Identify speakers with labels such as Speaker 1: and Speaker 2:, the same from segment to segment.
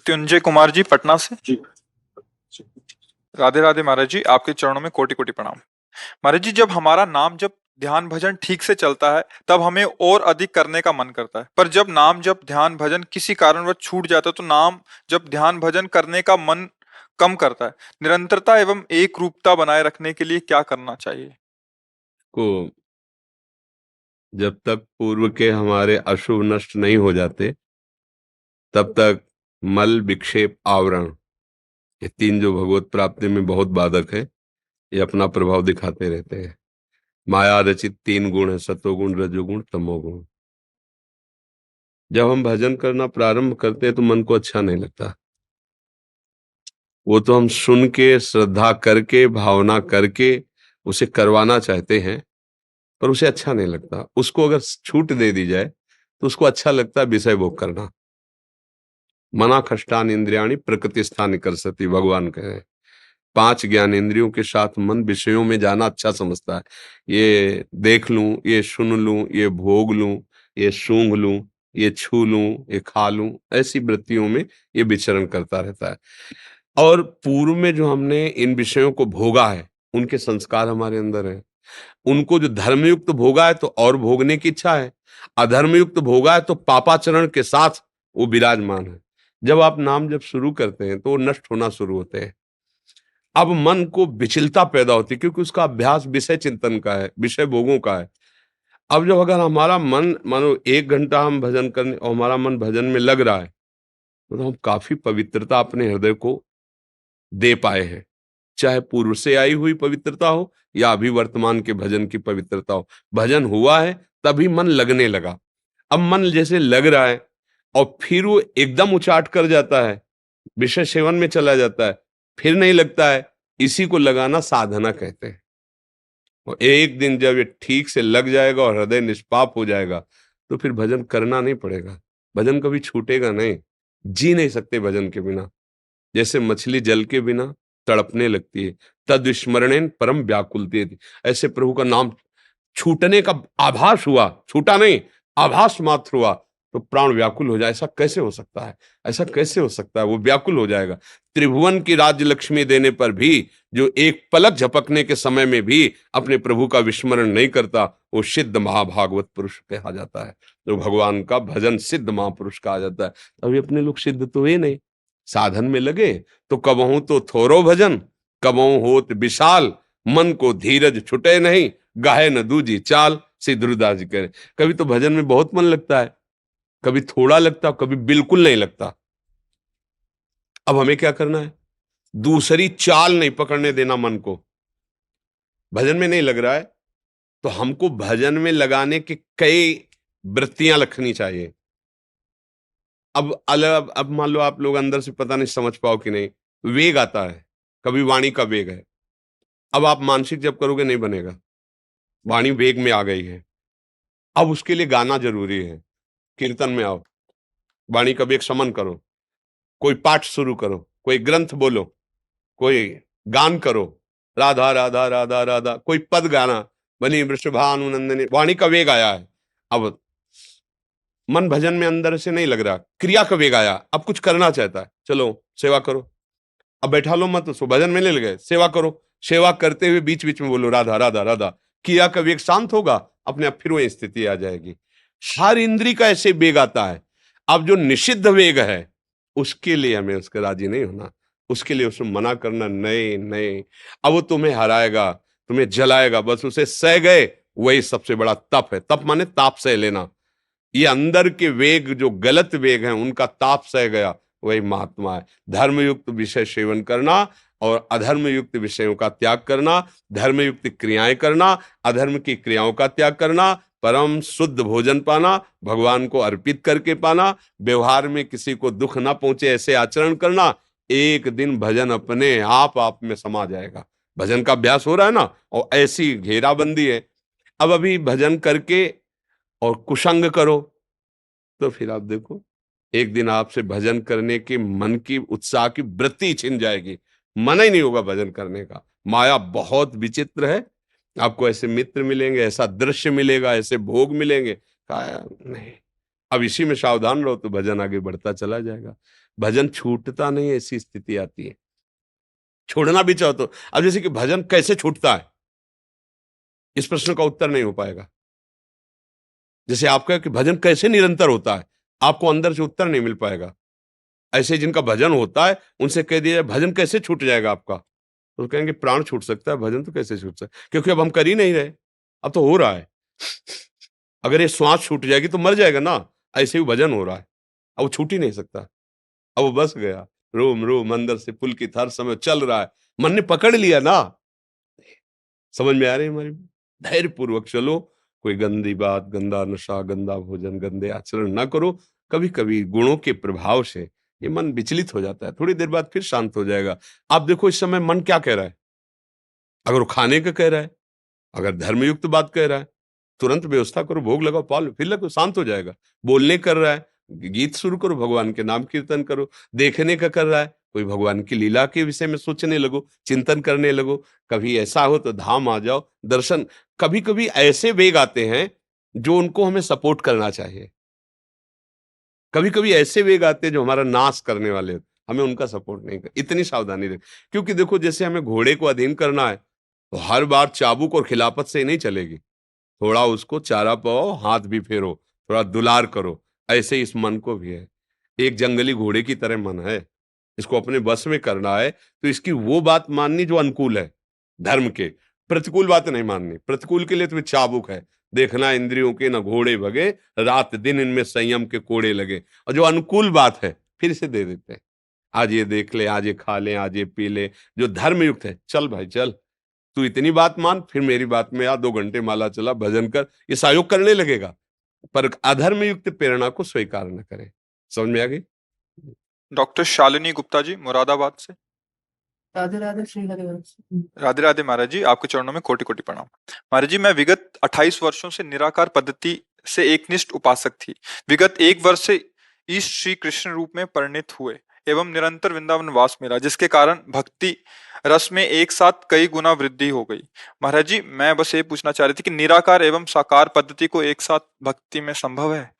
Speaker 1: मृत्युंजय कुमार जी पटना से।
Speaker 2: जी।
Speaker 1: राधे राधे महाराज जी, आपके चरणों में कोटि कोटि प्रणाम। महाराज जी, जब हमारा नाम जब ध्यान भजन ठीक से चलता है तब हमें और अधिक करने का मन करता है, पर जब नाम जब ध्यान भजन किसी कारणवश छूट जाता है तो नाम जब ध्यान भजन करने का मन कम करता है। निरंतरता एवं एक रूपता बनाए रखने के लिए क्या करना चाहिए?
Speaker 2: को जब तक पूर्व के हमारे अशुभ नष्ट नहीं हो जाते तब तक मल विक्षेप आवरण, ये तीन जो भगवत प्राप्ति में बहुत बाधक है, ये अपना प्रभाव दिखाते रहते हैं। माया रचित तीन गुण है, सतोगुण रजोगुण तमोगुण। जब हम भजन करना प्रारंभ करते हैं तो मन को अच्छा नहीं लगता। वो तो हम सुन के श्रद्धा करके भावना करके उसे करवाना चाहते हैं, पर उसे अच्छा नहीं लगता। उसको अगर छूट दे दी जाए तो उसको अच्छा लगता है विषय भोग करना। मना खष्टान इंद्रियाणी प्रकृति स्थान कर सती, भगवान कहे। पांच ज्ञान इंद्रियों के साथ मन विषयों में जाना अच्छा समझता है। ये देख लूं, ये सुन लूं, ये भोग लूं, ये सूंघ लूं, ये छू लूं, ये खा लूं, ऐसी वृत्तियों में ये विचरण करता रहता है। और पूर्व में जो हमने इन विषयों को भोगा है, उनके संस्कार हमारे अंदर है। उनको जो धर्मयुक्त भोगा है तो और भोगने की इच्छा है, अधर्मयुक्त भोगा है तो पापाचरण के साथ वो विराजमान है। जब आप नाम जब शुरू करते हैं तो वो नष्ट होना शुरू होते हैं। अब मन को विचलता पैदा होती है क्योंकि उसका अभ्यास विषय चिंतन का है, विषय भोगों का है। अब जब अगर हमारा मन मानो 1 घंटा हम भजन करने और हमारा मन भजन में लग रहा है तो हम काफी पवित्रता अपने हृदय को दे पाए हैं। चाहे पूर्व से आई हुई पवित्रता हो या अभी वर्तमान के भजन की पवित्रता हो, भजन हुआ है तभी मन लगने लगा। अब मन जैसे लग रहा है और फिर वो एकदम उचाट कर जाता है, विषय सेवन में चला जाता है, फिर नहीं लगता है। इसी को लगाना साधना कहते हैं। और एक दिन जब ये ठीक से लग जाएगा और हृदय निष्पाप हो जाएगा तो फिर भजन करना नहीं पड़ेगा। भजन कभी छूटेगा नहीं। जी नहीं सकते भजन के बिना। जैसे मछली जल के बिना तड़पने लगती है, तद विस्मरणेन परम व्याकुलती थी। ऐसे प्रभु का नाम छूटने का आभास हुआ, छूटा नहीं, आभास मात्र हुआ तो प्राण व्याकुल हो जाए। ऐसा कैसे हो सकता है? ऐसा कैसे हो सकता है? वो व्याकुल हो जाएगा। त्रिभुवन की राज्य लक्ष्मी देने पर भी जो एक पलक झपकने के समय में भी अपने प्रभु का विस्मरण नहीं करता, वो सिद्ध महाभागवत पुरुष कहा जाता है। जो भगवान का भजन सिद्ध महापुरुष कहा जाता है। अभी अपने लोग सिद्ध तो हुए नहीं, साधन में लगे तो कबहू तो थोरो भजन, कबहू होत विशाल, मन को धीरज छुटे नहीं, गाहे न दूजी चाल। श्री ध्रुवदास जी कह रहे। कभी तो भजन में बहुत मन लगता है, कभी थोड़ा लगता, कभी बिल्कुल नहीं लगता। अब हमें क्या करना है? दूसरी चाल नहीं पकड़ने देना मन को। भजन में नहीं लग रहा है तो हमको भजन में लगाने के कई वृत्तियां रखनी चाहिए। अब मान लो आप लोग अंदर से पता नहीं समझ पाओ कि नहीं, वेग आता है, कभी वाणी का वेग है। अब आप मानसिक जब करोगे नहीं बनेगा, वाणी वेग में आ गई है। अब उसके लिए गाना जरूरी है। कीर्तन में आओ, वाणी का वेग समन करो, कोई पाठ शुरू करो, कोई ग्रंथ बोलो, कोई गान करो, राधा राधा राधा राधा, कोई पद गाना, बनी वृषभानुनंदनी, वाणी का वेग आया है। अब मन भजन में अंदर से नहीं लग रहा, क्रिया का वेग आया, अब कुछ करना चाहता है, चलो सेवा करो। अब बैठा लो मत उसको, भजन में नहीं लगे, सेवा करो। सेवा करते हुए बीच बीच में बोलो राधा राधा राधा, क्रिया का वेग शांत होगा, अपने आप फिर वो स्थिति आ जाएगी। हर इंद्री का ऐसे वेग आता है। अब जो निषिद्ध वेग है उसके लिए हमें उसके राजी नहीं होना, उसके लिए उसको मना करना, नहीं नहीं। अब वो तुम्हें हराएगा, तुम्हें जलाएगा, बस उसे सह गए, वही सबसे बड़ा तप है। तप माने ताप सह लेना। ये अंदर के वेग जो गलत वेग हैं उनका ताप सह गया, वही महात्मा है। धर्मयुक्त विषय सेवन करना और अधर्म युक्त विषयों का त्याग करना, धर्मयुक्त क्रियाएं करना, अधर्म की क्रियाओं का त्याग करना, परम शुद्ध भोजन पाना, भगवान को अर्पित करके पाना, व्यवहार में किसी को दुख ना पहुंचे ऐसे आचरण करना। एक दिन भजन अपने आप में समा जाएगा। भजन का अभ्यास हो रहा है ना, और ऐसी घेराबंदी है। अब अभी भजन करके और कुसंग करो तो फिर आप देखो, एक दिन आपसे भजन करने के मन की उत्साह की वृत्ति छिन जाएगी, मन ही नहीं होगा भजन करने का। माया बहुत विचित्र है। आपको ऐसे मित्र मिलेंगे, ऐसा दृश्य मिलेगा, ऐसे भोग मिलेंगे, कहा नहीं। अब इसी में सावधान रहो तो भजन आगे बढ़ता चला जाएगा। भजन छूटता नहीं, ऐसी स्थिति आती है। छोड़ना भी चाहो तो, अब जैसे कि भजन कैसे छूटता है, इस प्रश्न का उत्तर नहीं हो पाएगा। जैसे आप कहे कि भजन कैसे निरंतर होता है, आपको अंदर से उत्तर नहीं मिल पाएगा। ऐसे जिनका भजन होता है उनसे कह दिया भजन कैसे छूट जाएगा आपका, तो कहेंगे प्राण छूट सकता है, भजन तो कैसे छूट सकता है, क्योंकि अब हम कर ही नहीं रहे, अब तो हो रहा है। अगर ये श्वास छूट जाएगी तो मर जाएगा ना, ऐसे ही भजन हो रहा है, अब वो छूट ही नहीं सकता। अब वो बस गया, रोम रोम अंदर से पुलकित, हर समय चल रहा है, मन ने पकड़ लिया ना। समझ में आ रही है हमारी? धैर्य पूर्वक चलो, कोई गंदी बात, गंदा नशा, गंदा भोजन, गंदे आचरण ना करो। कभी कभी गुणों के प्रभाव से ये मन विचलित हो जाता है, थोड़ी देर बाद फिर शांत हो जाएगा। आप देखो इस समय मन क्या कह रहा है, अगर वो खाने का कह रहा है, अगर धर्मयुक्त बात कह रहा है, तुरंत व्यवस्था करो, भोग लगाओ, पालो, फिर लगो, शांत हो जाएगा। बोलने कर रहा है, गीत शुरू करो, भगवान के नाम कीर्तन करो। देखने का कर रहा है, कोई भगवान की लीला के विषय में सोचने लगो, चिंतन करने लगो। कभी ऐसा हो तो धाम आ जाओ, दर्शन। कभी कभी ऐसे वेग आते हैं जो उनको हमें सपोर्ट करना चाहिए, कभी कभी ऐसे वेग आते हैं जो हमारा नाश करने वाले होते, हमें उनका सपोर्ट नहीं कर, इतनी सावधानी रखें। क्योंकि देखो जैसे हमें घोड़े को अधीन करना है, तो हर बार चाबुक और खिलाफत से ही नहीं चलेगी। थोड़ा उसको चारा पाओ, हाथ भी फेरो, थोड़ा दुलार करो। ऐसे ही इस मन को भी है, एक जंगली घोड़े की तरह मन है, इसको अपने बस में करना है तो इसकी वो बात माननी जो अनुकूल है धर्म के, प्रतिकूल बात नहीं माननी। प्रतिकूल के लिए तुम्हें चाबुक है, देखना इंद्रियों के न घोड़े भगे, रात दिन इनमें संयम के कोड़े लगे। और जो अनुकूल बात है फिर से दे देते हैं, आज ये देख ले, आज ये खा ले, आज ये पी ले। जो धर्म युक्त है, चल भाई चल, तू इतनी बात मान, फिर मेरी बात में आ, 2 घंटे माला चला, भजन कर, ये सहयोग करने लगेगा। पर अधर्म युक्त प्रेरणा को स्वीकार न करे। समझ में आ गई?
Speaker 1: डॉक्टर शालिनी गुप्ता जी, मुरादाबाद से।
Speaker 3: राधे राधे श्री हरिवंश।
Speaker 1: राधे राधे महाराज जी, आपके चरणों में कोटि कोटि प्रणाम। महाराज जी, मैं विगत 28 वर्षों से निराकार पद्धति से एकनिष्ठ उपासक थी। विगत 1 वर्ष से ईश श्री कृष्ण रूप में परिणित हुए एवं निरंतर वृंदावन वास मिला, जिसके कारण भक्ति रस में एक साथ कई गुना वृद्धि हो गई। महाराज जी, मैं बस ये पूछना चाह रही थी कि निराकार एवं साकार पद्धति को एक साथ भक्ति में संभव है?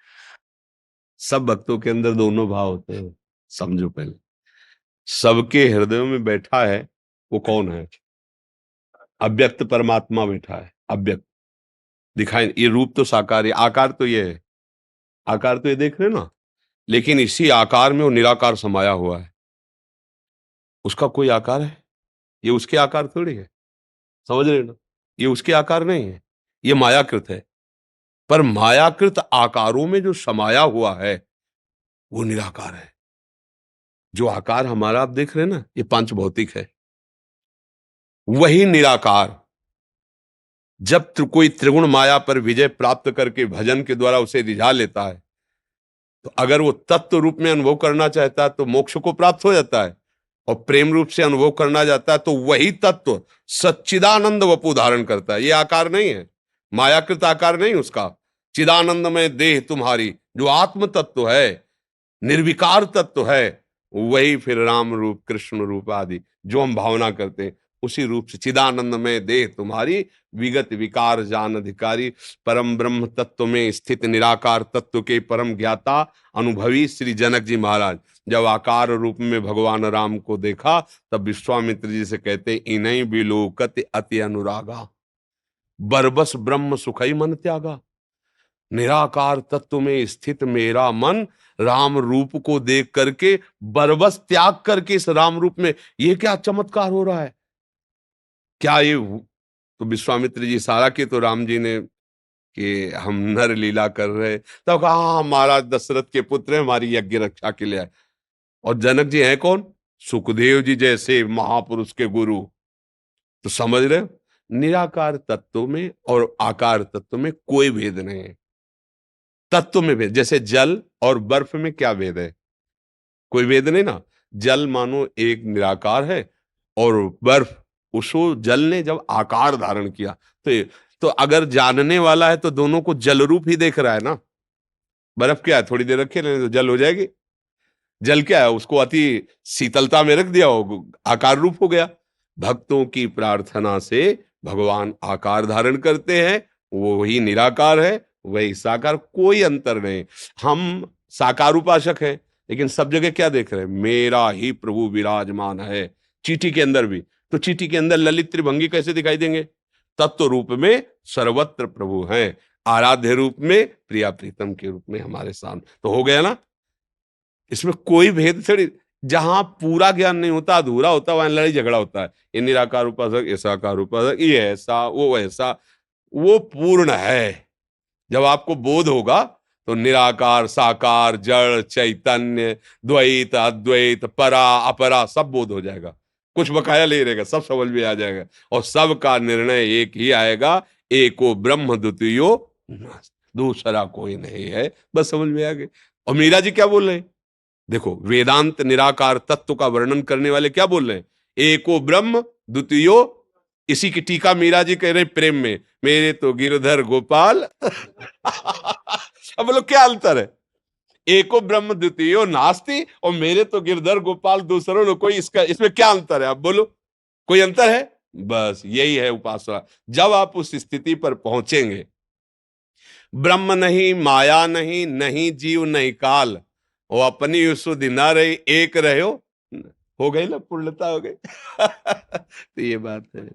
Speaker 2: सब भक्तों के अंदर दोनों भाव होते हैं, समझो पहले। सबके हृदयों में बैठा है वो कौन है? अव्यक्त परमात्मा बैठा है, अव्यक्त दिखाई। ये रूप तो साकार है, आकार तो ये है, आकार तो ये देख रहे हो ना, लेकिन इसी आकार में वो निराकार समाया हुआ है। उसका कोई आकार है? ये उसके आकार थोड़ी है, समझ रहे हो ना? ये उसके आकार नहीं है, ये मायाकृत है। पर मायाकृत आकारों में जो समाया हुआ है वो निराकार है। जो आकार हमारा आप देख रहे हैं ना, ये पांच भौतिक है, वही निराकार जब कोई त्रिगुण माया पर विजय प्राप्त करके भजन के द्वारा उसे रिझा लेता है, तो अगर वो तत्व रूप में अनुभव करना चाहता है तो मोक्ष को प्राप्त हो जाता है, और प्रेम रूप से अनुभव करना जाता है तो वही तत्व सच्चिदानंद वपु धारण करता है। ये आकार नहीं है, मायाकृत आकार नहीं उसका। चिदानंद में देह तुम्हारी, जो आत्म तत्व है, निर्विकार तत्व है, वही फिर राम रूप, कृष्ण रूप आदि जो हम भावना करते हैं, उसी रूप से चिदानंद में देह तुम्हारी, विगत विकार जान अधिकारी, परम ब्रह्म तत्व में स्थित निराकार तत्व के परम ज्ञाता अनुभवी श्री जनक जी महाराज जब आकार रूप में भगवान राम को देखा, तब विश्वामित्र जी से कहते, इन्हीं बिलोकत अति अनुरागा, बरबस ब्रह्म सुखई मन त्यागा। निराकार तत्व में स्थित मेरा मन राम रूप को देख करके बरबस त्याग करके इस राम रूप में, ये क्या चमत्कार हो रहा है, क्या ये? तो विश्वामित्र जी इशारा किए तो राम जी ने कि हम नर लीला कर रहे, तब कहा हाँ महाराज दशरथ के पुत्र हैं, हमारी यज्ञ रक्षा के लिए आए। और जनक जी हैं कौन? सुखदेव जी जैसे महापुरुष के गुरु। तो समझ रहे हो, निराकार तत्व में और आकार तत्व में कोई भेद नहीं है। तत्व में भेद, जैसे जल और बर्फ में क्या भेद है? कोई भेद नहीं ना। जल मानो एक निराकार है, और बर्फ, उसको जल ने जब आकार धारण किया तो अगर जानने वाला है तो दोनों को जल रूप ही देख रहा है ना। बर्फ क्या है, थोड़ी देर रखे रहने तो जल हो जाएगी। जल क्या है, उसको अति शीतलता में रख दिया, हो आकार रूप हो गया। भक्तों की प्रार्थना से भगवान आकार धारण करते हैं, वो वही निराकार है, वही साकार, कोई अंतर नहीं। हम साकार उपासक हैं, लेकिन सब जगह क्या देख रहे हैं? मेरा ही प्रभु विराजमान है। चींटी के अंदर भी, तो चींटी के अंदर ललित त्रिभंगी कैसे दिखाई देंगे? तत्व रूप में सर्वत्र प्रभु हैं, आराध्य रूप में प्रिया प्रीतम के रूप में हमारे सामने। तो हो गया ना, इसमें कोई भेद थोड़ी। जहां पूरा ज्ञान नहीं होता, अधूरा होता, वहां लड़ाई झगड़ा होता है। ये निराकार उपासक, ये साकार उपासक, ये ऐसा वो ऐसा। वो पूर्ण है। जब आपको बोध होगा तो निराकार साकार जड़ चैतन्य द्वैत अद्वैत परा अपरा सब बोध हो जाएगा। कुछ बकाया नहीं रहेगा, सब समझ में आ जाएगा। और सबका निर्णय एक ही आएगा, एको ब्रह्म द्वितीयो नास्ति, दूसरा कोई नहीं है। बस समझ में आ गए। और मीरा जी क्या बोल रहे हैं? देखो, वेदांत निराकार तत्व का वर्णन करने वाले क्या बोल रहे हैं? एको ब्रह्म द्वितीयो। इसी की टीका मीरा जी कह रहे हैं प्रेम में, मेरे तो गिरधर गोपाल। अब बोलो क्या अंतर है? एको ब्रह्म द्वितीयो नास्ति और मेरे तो गिरधर गोपाल दूसरों ने कोई, इसका इसमें क्या अंतर है? आप बोलो, कोई अंतर है? बस यही है उपासना। जब आप उस स्थिति पर पहुंचेंगे, ब्रह्म नहीं, माया नहीं, नहीं जीव नहीं काल, वो अपनी सुधि न रही, एक रहो, हो गई ना, पूर्णता हो गई। तो ये बात है।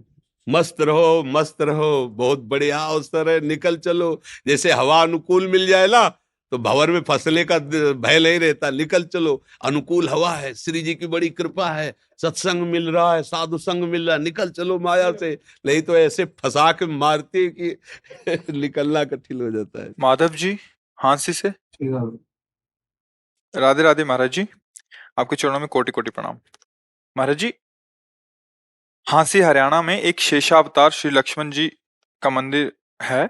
Speaker 2: मस्त रहो, मस्त रहो, बहुत बढ़िया अवसर है, निकल चलो। जैसे हवा अनुकूल मिल जाए ना, तो भंवर में फंसने का भय नहीं रहता। निकल चलो, अनुकूल हवा है, श्री जी की बड़ी कृपा है, सत्संग मिल रहा है, साधु संग मिल रहा है, निकल चलो माया से। नहीं तो ऐसे फंसा के मारती है कि निकलना कठिन हो जाता है।
Speaker 1: माधव जी हांसी से,
Speaker 3: ठीक है।
Speaker 1: राधे राधे महाराज जी, आपके चरणों में कोटि कोटि प्रणाम। महाराज जी, हांसी हरियाणा में एक शेषावतार श्री लक्ष्मण जी का मंदिर है।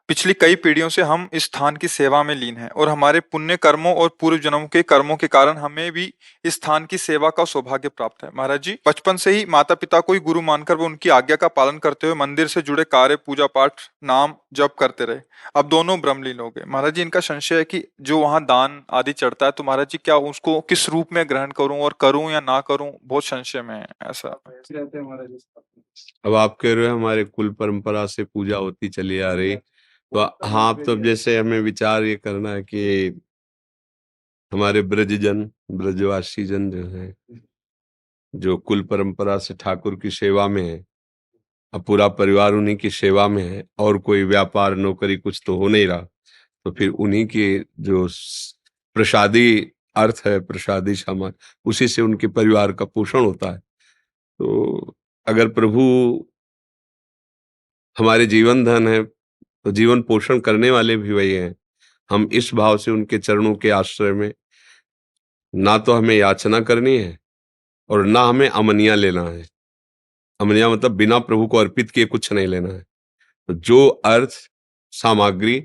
Speaker 1: पिछली कई पीढ़ियों से हम इस स्थान की सेवा में लीन हैं और हमारे पुण्य कर्मों और पूर्व जन्मों के कर्मों के कारण हमें भी इस स्थान की सेवा का सौभाग्य प्राप्त है। महाराज जी, बचपन से ही माता पिता को ही गुरु मानकर वो उनकी आज्ञा का पालन करते हुए मंदिर से जुड़े कार्य, पूजा पाठ, नाम जप करते रहे। अब दोनों ब्रह्मलीन हो गए। महाराज जी, इनका संशय है कि जो वहाँ दान आदि चढ़ता है, तो महाराज जी क्या उसको किस रूप में ग्रहण करूं और करूं या ना करूं, बहुत संशय में है ऐसा।
Speaker 3: ऐसे रहते हैं हमारे
Speaker 2: अब आप कह रहे हो हमारे कुल परंपरा से पूजा होती चली आ रही, तो हाँ, तो जैसे हमें विचार ये करना है कि हमारे ब्रजजन, ब्रजवासी जन जो है, जो कुल परंपरा से ठाकुर की सेवा में है, अब पूरा परिवार उन्हीं की सेवा में है और कोई व्यापार नौकरी कुछ तो हो नहीं रहा, तो फिर उन्हीं की जो प्रसादी अर्थ है, प्रसादी सामान, उसी से उनके परिवार का पोषण होता है। तो अगर प्रभु हमारे जीवन धन है, तो जीवन पोषण करने वाले भी वही हैं। हम इस भाव से उनके चरणों के आश्रय में, ना तो हमें याचना करनी है और ना हमें अमनिया लेना है। अमनिया मतलब बिना प्रभु को अर्पित किए कुछ नहीं लेना है। तो जो अर्थ सामग्री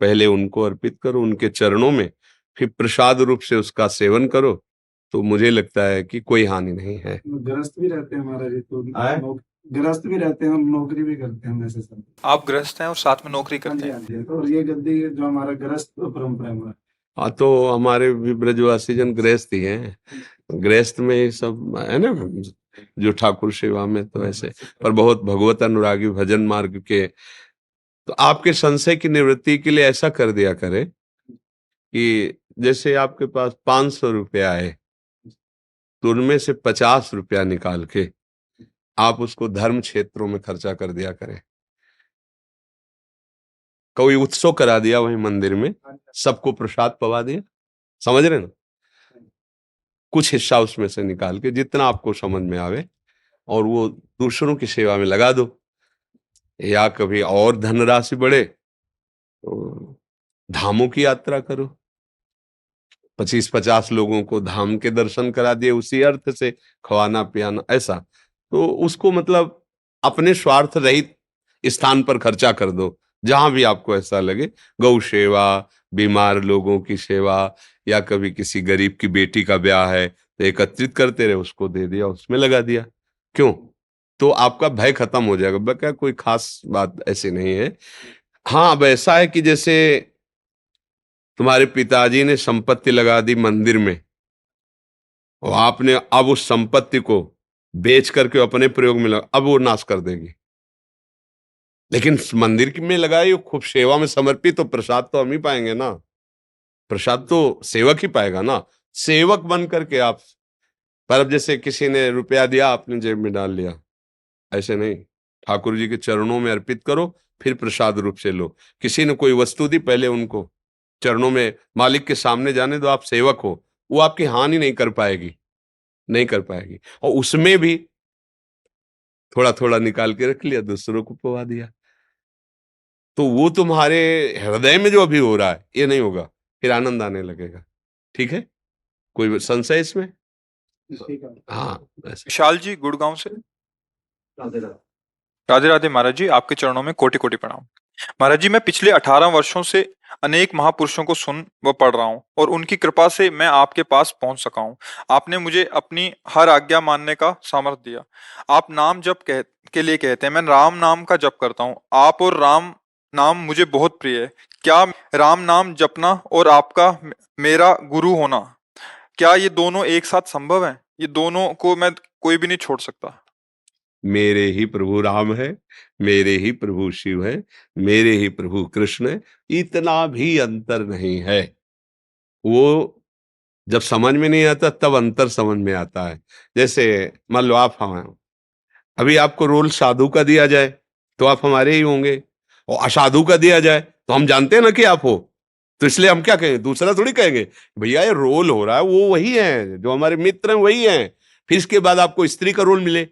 Speaker 2: पहले उनको अर्पित करो, उनके चरणों में, फिर प्रसाद रूप से उसका सेवन करो, तो मुझे लगता है कि कोई हानि नहीं है।
Speaker 3: गृहस्थ भी रहते हैं हमारे जी, तो गृहस्थ भी रहते हैं, हम नौकरी भी करते हैं वैसे सब।
Speaker 1: आप गृहस्थ हैं और साथ में नौकरी
Speaker 3: हाँ
Speaker 1: करते
Speaker 3: जी,
Speaker 1: हैं।
Speaker 3: हाँ जी। तो ये गद्दी जो हमारा गृहस्थ परंपरा है हमारा।
Speaker 2: हाँ, तो हमारे भी ब्रजवासी जन गृहस्थ ही हैं। गृहस्थ में ही सब है ना, जो ठाकुर सेवा में तो ऐसे, पर बहुत भगवत अनुरागी भजन मार्ग के। तो आपके संशय की निवृत्ति के लिए ऐसा कर दिया करें कि जैसे आपके पास 500 रुपया है, तो उनमें से 50 रुपया निकाल के आप उसको धर्म क्षेत्रों में खर्चा कर दिया करें। कोई उत्सव करा दिया वहीं मंदिर में, सबको प्रसाद पवा दिया, समझ रहे ना? कुछ हिस्सा उसमें से निकाल के जितना आपको समझ में आवे, और वो दूसरों की सेवा में लगा दो। या कभी और धनराशि बढ़े तो धामों की यात्रा करो, 25-50 लोगों को धाम के दर्शन करा दिए, उसी अर्थ से खवाना पियाना ऐसा। तो उसको मतलब अपने स्वार्थ रहित स्थान पर खर्चा कर दो, जहां भी आपको ऐसा लगे। गौ सेवा, बीमार लोगों की सेवा, या कभी किसी गरीब की बेटी का ब्याह है तो एकत्रित करते रहे, उसको दे दिया, उसमें लगा दिया। क्यों? तो आपका भय खत्म हो जाएगा। बल्कि कोई खास बात ऐसी नहीं है। हाँ, अब ऐसा है कि जैसे तुम्हारे पिताजी ने संपत्ति लगा दी मंदिर में, और आपने अब उस संपत्ति को बेच करके अपने प्रयोग में लगा, अब वो नाश कर देगी। लेकिन मंदिर में लगाई, खूब सेवा में समर्पित, तो प्रसाद तो हम ही पाएंगे ना, प्रसाद तो सेवक ही पाएगा ना। सेवक बन करके आप। पर अब जैसे किसी ने रुपया दिया, आपने जेब में डाल लिया, ऐसे नहीं। ठाकुर जी के चरणों में अर्पित करो, फिर प्रसाद रूप से लो। किसी ने कोई वस्तु दी, पहले उनको चरणों में, मालिक के सामने जाने दो। आप सेवक हो, वो आपकी हानि नहीं कर पाएगी, नहीं कर पाएगी। और उसमें भी थोड़ा थोड़ा निकाल के रख लिया, दूसरों को पवा दिया, तो वो तुम्हारे हृदय में जो अभी हो रहा है ये नहीं होगा, फिर आनंद आने लगेगा। ठीक है, कोई संशय इसमें?
Speaker 3: ठीक है।
Speaker 2: हाँ, ऐसे।
Speaker 1: विशाल जी गुड़गांव से।
Speaker 3: राधे राधे।
Speaker 1: राधे राधे महाराज जी, आपके चरणों में कोटि कोटि प्रणाम। महाराज जी, मैं पिछले 18 वर्षों से अनेक महापुरुषों को सुन व पढ़ रहा हूँ और उनकी कृपा से मैं आपके पास पहुंच सका हूँ। आपने मुझे अपनी हर आज्ञा मानने का सामर्थ्य दिया। आप नाम जप के लिए कहते हैं, मैं राम नाम का जप करता हूँ। आप और राम नाम मुझे बहुत प्रिय है। क्या राम नाम जपना और आपका मेरा गुरु होना, क्या ये दोनों एक साथ संभव है? ये दोनों को मैं कोई भी नहीं छोड़ सकता।
Speaker 2: मेरे ही प्रभु राम है, मेरे ही प्रभु शिव है, मेरे ही प्रभु कृष्ण है, इतना भी अंतर नहीं है। वो जब समझ में नहीं आता तब अंतर समझ में आता है। जैसे मान लो आप हम, अभी आपको रोल साधु का दिया जाए तो आप हमारे ही होंगे, और असाधु का दिया जाए तो हम जानते हैं ना कि आप हो, तो इसलिए हम क्या कहेंगे, दूसरा थोड़ी कहेंगे। भैया ये रोल हो रहा है, वो वही है जो हमारे मित्र हैं, वही है। फिर इसके बाद आपको स्त्री का रोल मिले,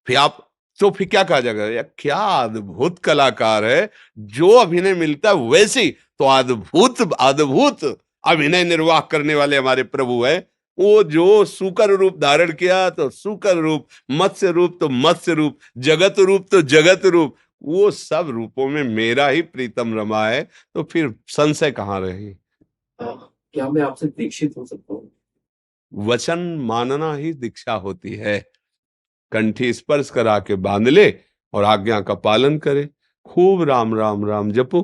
Speaker 2: फिर आप, तो फिर क्या कहा जाएगा, यार क्या अद्भुत कलाकार है, जो अभिनय मिलता है वैसे, तो अद्भुत अद्भुत अभिनय निर्वाह करने वाले हमारे प्रभु है। वो जो सूकर रूप धारण किया तो सूकर रूप, मत्स्य रूप तो मत्स्य रूप, जगत रूप तो जगत रूप, वो सब रूपों में मेरा ही प्रीतम रमा है। तो फिर संशय कहाँ रही?
Speaker 3: क्या मैं आपसे दीक्षित हो सकता हूँ?
Speaker 2: वचन मानना ही दीक्षा होती है। कंठी स्पर्श करा के बांध ले और आज्ञा का पालन करे। खूब राम राम राम जपो,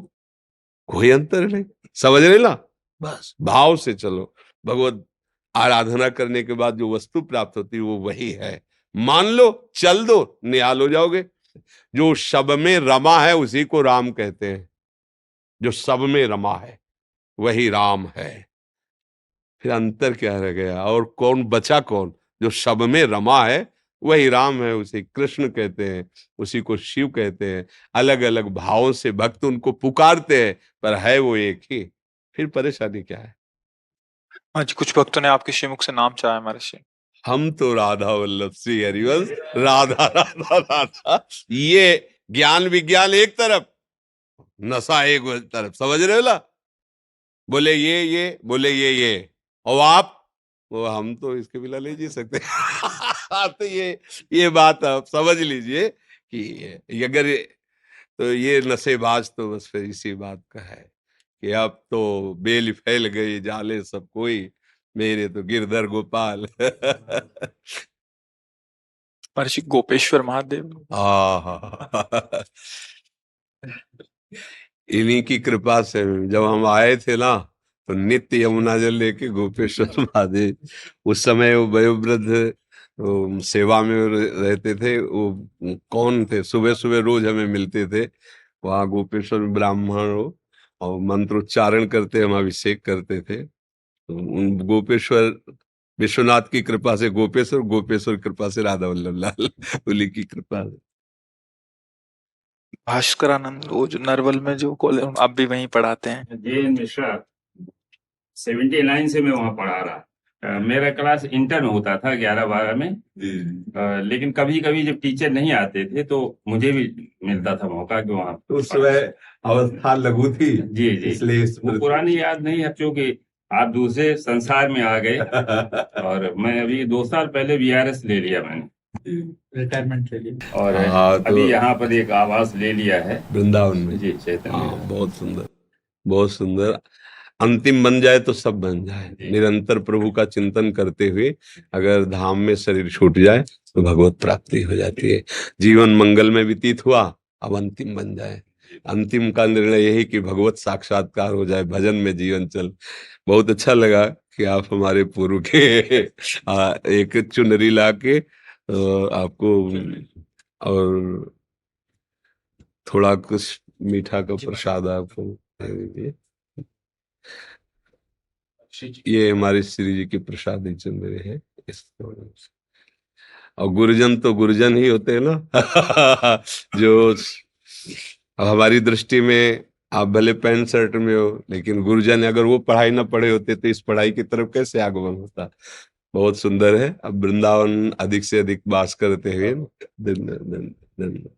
Speaker 2: कोई अंतर नहीं। समझ रहे ना? बस भाव से चलो। भगवत आराधना करने के बाद जो वस्तु प्राप्त होती है वो वही है। मान लो, चल दो, निहाल हो जाओगे। जो सब में रमा है उसी को राम कहते हैं। जो सब में रमा है वही राम है। फिर अंतर क्या रह गया? और कौन बचा? कौन? जो सब में रमा है वही राम है, उसे कृष्ण कहते हैं, उसी को शिव कहते हैं। अलग अलग भावों से भक्त उनको पुकारते हैं, पर है वो एक ही। फिर परेशानी क्या है?
Speaker 1: हाँ जी, कुछ भक्तों ने आपके श्रीमुख से नाम चाहा है महाराज जी।
Speaker 2: हम तो राधा वल्लभ श्री हरिवंश, राधा राधा राधा। ये ज्ञान विज्ञान एक तरफ, नशा एक तरफ। समझ रहे हो ना? बोले ये बोले ये, और आप, वो हम तो इसके बिना नहीं जी सकते। तो ये बात आप समझ लीजिए कि अगर तो ये नशेबाज तो बस फिर इसी बात का है कि अब तो बेल फैल गई, जाले सब कोई, मेरे तो गिरधर गोपाल।
Speaker 1: महर्षि गोपेश्वर महादेव।
Speaker 2: आहा। इन्हीं की कृपा से जब हम आए थे ना, तो नित्य यमुना जल लेके गोपेश्वर महादेव, उस समय वो वयोवृद्ध वो सेवा में रहते थे। वो कौन थे, सुबह सुबह रोज हमें मिलते थे वहाँ गोपेश्वर में। ब्राह्मण हो और मंत्रोच्चारण करते, हम अभिषेक करते थे। तो उन गोपेश्वर विश्वनाथ की कृपा से गोपेश्वर, गोपेश्वर कृपा से राधा वल्लभ लाल, उन्हीं की कृपा से।
Speaker 1: भास्करानंद, वो जो नरवल में जो कॉलेज, आप भी वहीं पढ़ाते हैं?
Speaker 4: जे.एन. मिश्रा 79 से मैं वहाँ पढ़ा रहा। मेरा क्लास इंटर में होता था, 11-12 में। लेकिन कभी कभी जब टीचर नहीं आते थे तो मुझे भी मिलता था मौका कि वहाँ
Speaker 2: तो उस समय अवस्था लघु थी,
Speaker 4: जी जी,
Speaker 2: इसलिए
Speaker 4: वो पुरानी याद नहीं है, क्योंकि आप दूसरे संसार में आ गए। और मैं अभी 2 साल पहले VRS ले लिया मैंने,
Speaker 3: रिटायरमेंट ले लिया।
Speaker 4: और
Speaker 2: तो
Speaker 4: अभी यहाँ पर एक आवास ले लिया है
Speaker 2: वृंदावन में।
Speaker 4: जी, चैतन्य।
Speaker 2: हाँ, बहुत सुंदर, बहुत सुंदर। अंतिम बन जाए तो सब बन जाए। निरंतर प्रभु का चिंतन करते हुए अगर धाम में शरीर छूट जाए तो भगवत प्राप्ति हो जाती है। जीवन मंगल में व्यतीत हुआ, अब अंतिम बन जाए। अंतिम का निर्णय यही कि भगवत साक्षात्कार हो जाए, भजन में जीवन चल। बहुत अच्छा लगा कि आप हमारे पूर्व के एक चुनरी ला के आपको और थोड़ा कुछ मीठा का प्रसाद आपको दे दीजिए। ये हमारे श्री जी की प्रसादी जो मेरे है इस वजह से। और गुरुजन तो गुरुजन ही होते हैं ना जो अब हमारी दृष्टि में आप भले पैंट शर्ट में हो, लेकिन गुरुजन अगर वो पढ़ाई ना पढ़े होते तो इस पढ़ाई की तरफ कैसे आगमन होता। बहुत सुंदर है। अब वृंदावन अधिक से अधिक वास करते हुए धन्यवाद।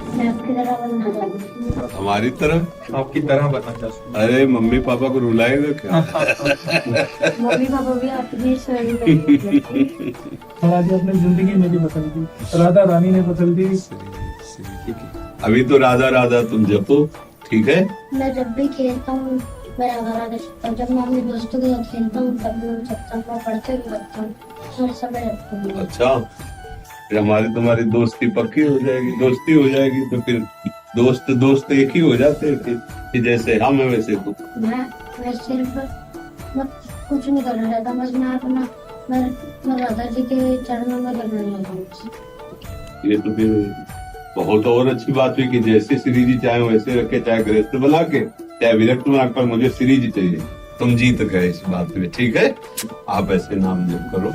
Speaker 5: मैं आपकी तरह बनना चाहती हूँ।
Speaker 2: हमारी तरह
Speaker 1: आपकी तरह बनना चाहती हूँ।
Speaker 2: अरे मम्मी पापा को रुलाएगा क्या?
Speaker 5: मम्मी पापा भी आपकी शैली में
Speaker 3: और आज अपनी जिंदगी में भी बदल दी, राधा रानी ने बदल दी।
Speaker 2: अभी तो राधा राधा तुम जपो, ठीक है?
Speaker 5: मैं जब भी खेलता हूँ मेरा घर आके सकता हूँ। जब मैं अपने दोस्तों के साथ खेलता हूँ तब भी मैं सकता हूँ, मैं पढ़ते भी लगता हूँ और सब रहता हूँ।
Speaker 2: अच्छा, फिर हमारी तुम्हारी दोस्ती पक्की हो जाएगी, दोस्ती हो जाएगी तो फिर दोस्त दोस्त एक ही हो जाते हैं फिर, कि जैसे हम है वैसे तू।
Speaker 5: मैं सिर्फ मैं कुछ नहीं करना चाहता, बस मैं अपना मैं राधा जी के चरणों में करना चाहता हूँ।
Speaker 2: ये तो फिर बहुत और अच्छी बात हुई कि जैसे श्री जी चाहे वैसे रखे, चाहे गृहस्थ बना के चाहे विरक्त बना कर, मुझे श्री जी चाहिए। तुम जीत गए इस बात में, ठीक है। आप ऐसे नाम जप करो।